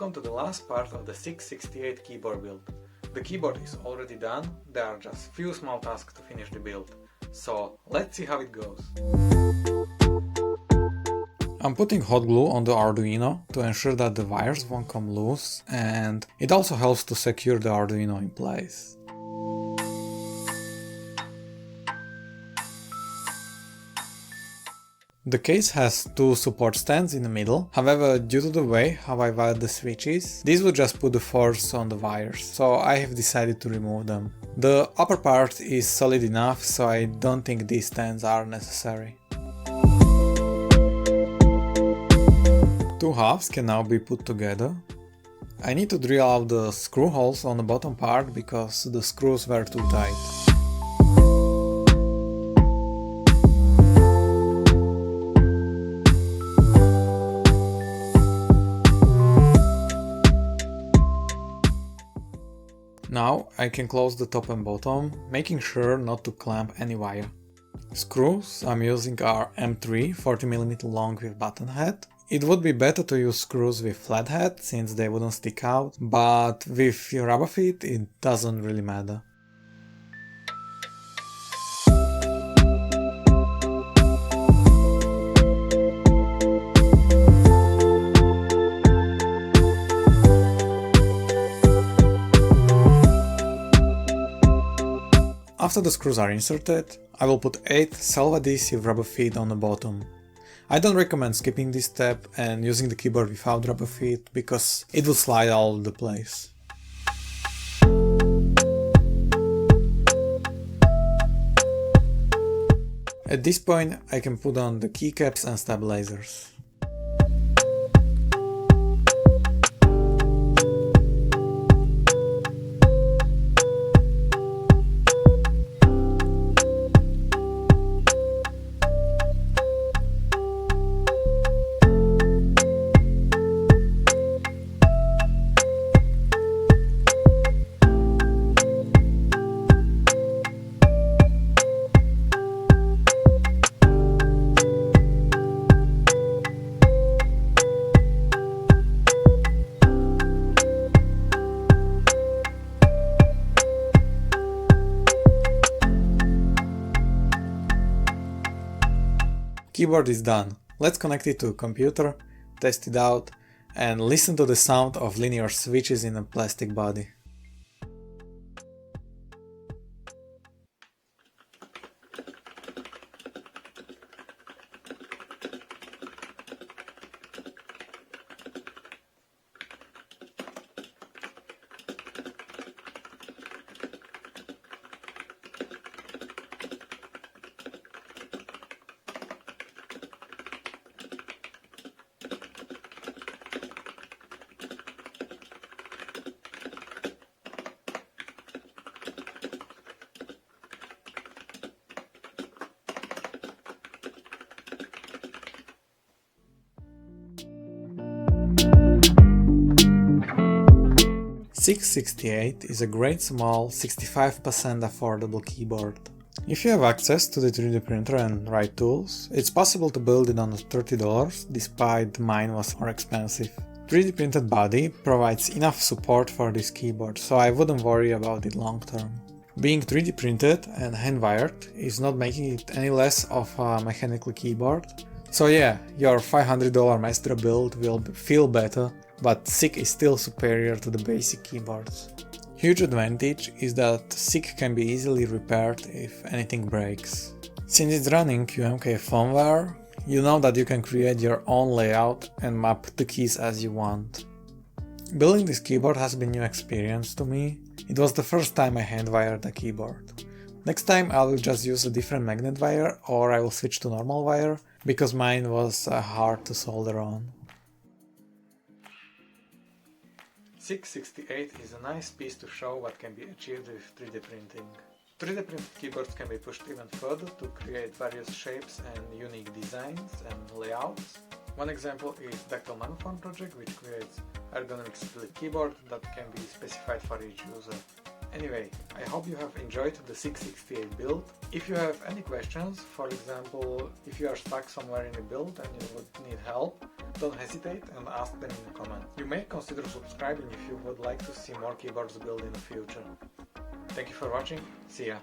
Welcome to the last part of the SiCK-68 keyboard build. The keyboard is already done, there are just few small tasks to finish the build. So let's see how it goes. I'm putting hot glue on the Arduino to ensure that the wires won't come loose, and it also helps to secure the Arduino in place. The case has two support stands in the middle, however, due to the way how I wired the switches, these would just put the force on the wires, so I have decided to remove them. The upper part is solid enough, so I don't think these stands are necessary. Two halves can now be put together. I need to drill out the screw holes on the bottom part because the screws were too tight. Now I can close the top and bottom, making sure not to clamp any wire. Screws I'm using are M3 40mm long with button head. It would be better to use screws with flat head since they wouldn't stick out, but with your rubber feet it doesn't really matter. After the screws are inserted, I will put 8 self-adhesive rubber feet on the bottom. I don't recommend skipping this step and using the keyboard without rubber feet because it will slide all over the place. At this point I can put on the keycaps and stabilizers. Keyboard is done. Let's connect it to a computer, test it out, and listen to the sound of linear switches in a plastic body. SiCK-68 is a great small 65% affordable keyboard. If you have access to the 3D printer and right tools, it's possible to build it under $30 despite mine was more expensive. 3D printed body provides enough support for this keyboard, so I wouldn't worry about it long term. Being 3D printed and hand wired is not making it any less of a mechanical keyboard. So yeah, your $500 Maestro build will feel better, but SiCK is still superior to the basic keyboards. Huge advantage is that SiCK can be easily repaired if anything breaks. Since it's running QMK firmware, you know that you can create your own layout and map the keys as you want. Building this keyboard has been a new experience to me. It was the first time I hand wired a keyboard. Next time I will just use a different magnet wire or I will switch to normal wire because mine was hard to solder on. SiCK-68 is a nice piece to show what can be achieved with 3D printing. 3D printed keyboards can be pushed even further to create various shapes and unique designs and layouts. One example is Dactyl Manoform project, which creates ergonomic split keyboard that can be specified for each user. Anyway, I hope you have enjoyed the SiCK-68 build. If you have any questions, for example, if you are stuck somewhere in a build and you would need help, don't hesitate and ask them in the comment. You may consider subscribing if you would like to see more keyboards built in the future. Thank you for watching, see ya!